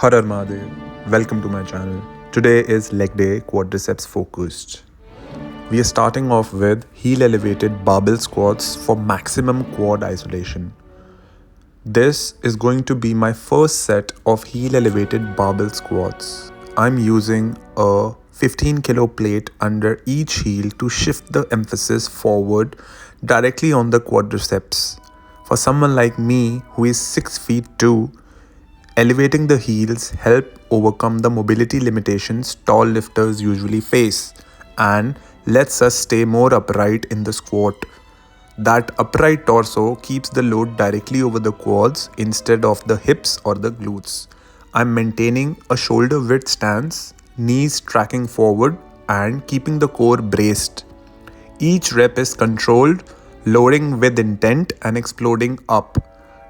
Har Har Mahadev. Welcome to my channel. Today is leg day quadriceps focused. We are starting off with heel elevated barbell squats for maximum quad isolation. This is going to be my first set of heel elevated barbell squats. I'm using a 15 kilo plate under each heel to shift the emphasis forward directly on the quadriceps. For someone like me who is 6 feet 2, elevating the heels help overcome the mobility limitations tall lifters usually face and lets us stay more upright in the squat. That upright torso keeps the load directly over the quads instead of the hips or the glutes. I'm maintaining a shoulder width stance, knees tracking forward and keeping the core braced. Each rep is controlled, loading with intent and exploding up.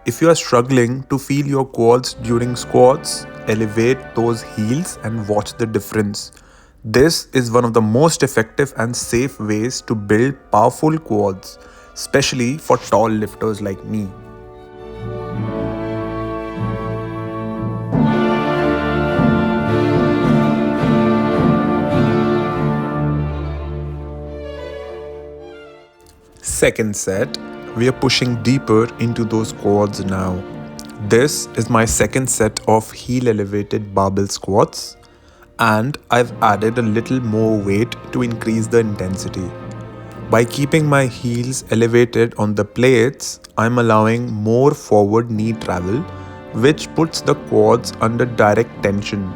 If you are struggling to feel your quads during squats, elevate those heels and watch the difference. This is one of the most effective and safe ways to build powerful quads, especially for tall lifters like me. Second set, we are pushing deeper into those quads now. This is my second set of heel elevated barbell squats, and I've added a little more weight to increase the intensity. By keeping my heels elevated on the plates, I'm allowing more forward knee travel, which puts the quads under direct tension.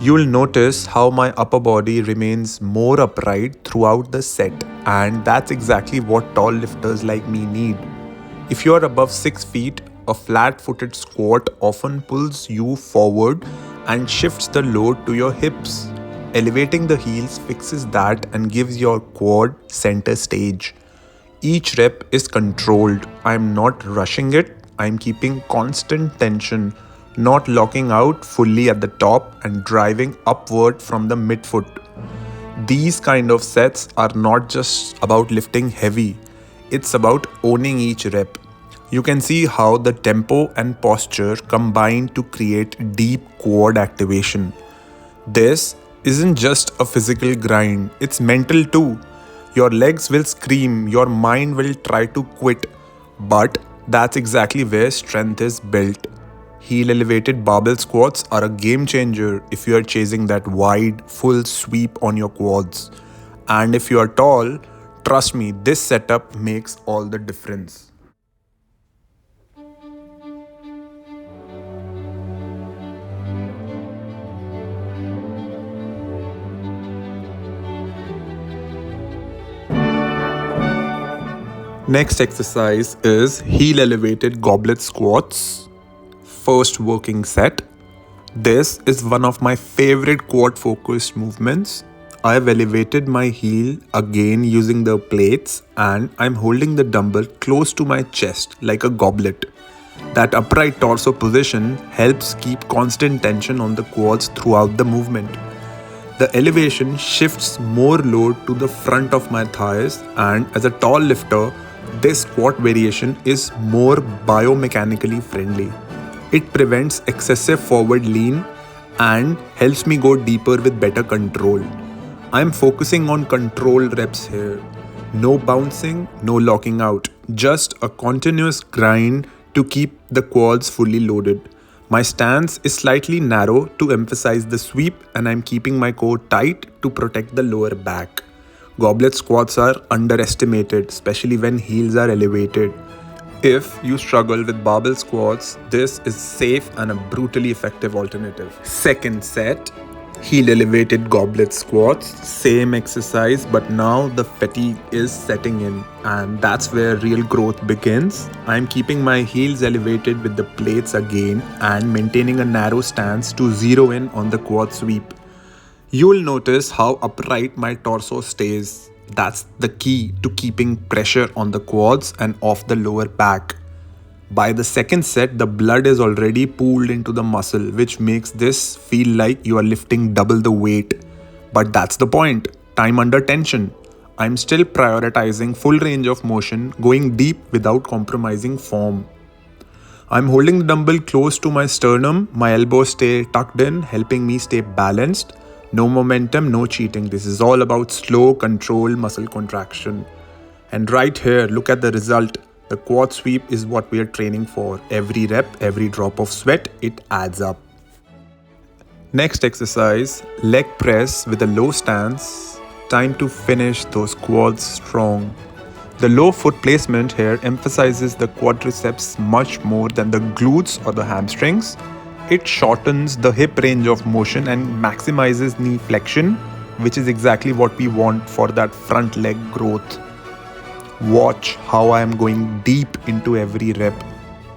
You'll notice how my upper body remains more upright throughout the set, and that's exactly what tall lifters like me need. If you're above 6 feet, a flat-footed squat often pulls you forward and shifts the load to your hips. Elevating the heels fixes that and gives your quad center stage. Each rep is controlled. I'm not rushing it. I'm keeping constant tension, not locking out fully at the top and driving upward from the midfoot. These kind of sets are not just about lifting heavy, it's about owning each rep. You can see how the tempo and posture combine to create deep quad activation. This isn't just a physical grind, it's mental too. Your legs will scream, your mind will try to quit, but that's exactly where strength is built. Heel elevated barbell squats are a game changer if you are chasing that wide, full sweep on your quads. And if you are tall, trust me, this setup makes all the difference. Next exercise is heel elevated goblet squats. First working set. This is one of my favorite quad focused movements. I've elevated my heel again using the plates and I'm holding the dumbbell close to my chest like a goblet. That upright torso position helps keep constant tension on the quads throughout the movement. The elevation shifts more load to the front of my thighs, and as a tall lifter, this squat variation is more biomechanically friendly. It prevents excessive forward lean and helps me go deeper with better control. I'm focusing on control reps here. No bouncing, no locking out. Just a continuous grind to keep the quads fully loaded. My stance is slightly narrow to emphasize the sweep, and I'm keeping my core tight to protect the lower back. Goblet squats are underestimated, especially when heels are elevated. If you struggle with barbell squats, this is safe and a brutally effective alternative. Second set, heel elevated goblet squats. Same exercise, but now the fatigue is setting in, and that's where real growth begins. I'm keeping my heels elevated with the plates again and maintaining a narrow stance to zero in on the quad sweep. You'll notice how upright my torso stays. That's the key to keeping pressure on the quads and off the lower back. By the second set, the blood is already pooled into the muscle, which makes this feel like you are lifting double the weight. But that's the point. Time under tension. I'm still prioritizing full range of motion, going deep without compromising form. I'm holding the dumbbell close to my sternum, my elbows stay tucked in, helping me stay balanced. No momentum, no cheating. This is all about slow, controlled muscle contraction. And right here, look at the result. The quad sweep is what we are training for. Every rep, every drop of sweat, it adds up. Next exercise, leg press with a low stance. Time to finish those quads strong. The low foot placement here emphasizes the quadriceps much more than the glutes or the hamstrings. It shortens the hip range of motion and maximizes knee flexion, which is exactly what we want for that front leg growth. Watch how I am going deep into every rep.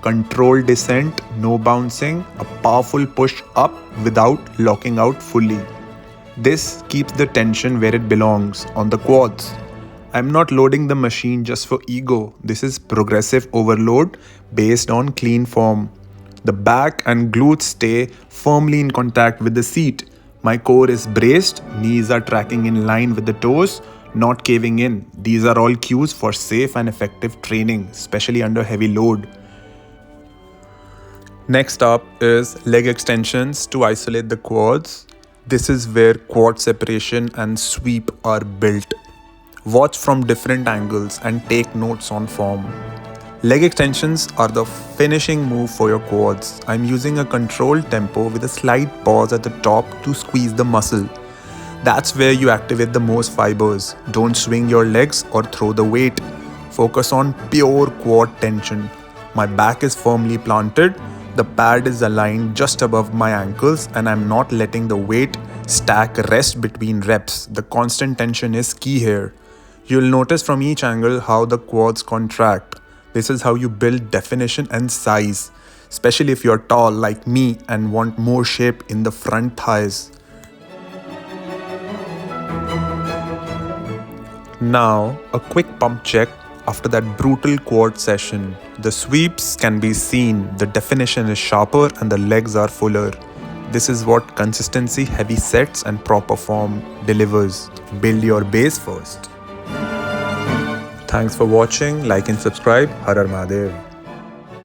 Controlled descent, no bouncing, a powerful push up without locking out fully. This keeps the tension where it belongs, on the quads. I'm not loading the machine just for ego. This is progressive overload based on clean form. The back and glutes stay firmly in contact with the seat. My core is braced, knees are tracking in line with the toes, not caving in. These are all cues for safe and effective training, especially under heavy load. Next up is leg extensions to isolate the quads. This is where quad separation and sweep are built. Watch from different angles and take notes on form. Leg extensions are the finishing move for your quads. I'm using a controlled tempo with a slight pause at the top to squeeze the muscle. That's where you activate the most fibers. Don't swing your legs or throw the weight. Focus on pure quad tension. My back is firmly planted. The pad is aligned just above my ankles and I'm not letting the weight stack rest between reps. The constant tension is key here. You'll notice from each angle how the quads contract. This is how you build definition and size, especially if you're tall like me and want more shape in the front thighs. Now, a quick pump check after that brutal quad session. The sweeps can be seen, the definition is sharper and the legs are fuller. This is what consistency, heavy sets and proper form delivers. Build your base first. Thanks for watching, like and subscribe. Har Har Mahadev.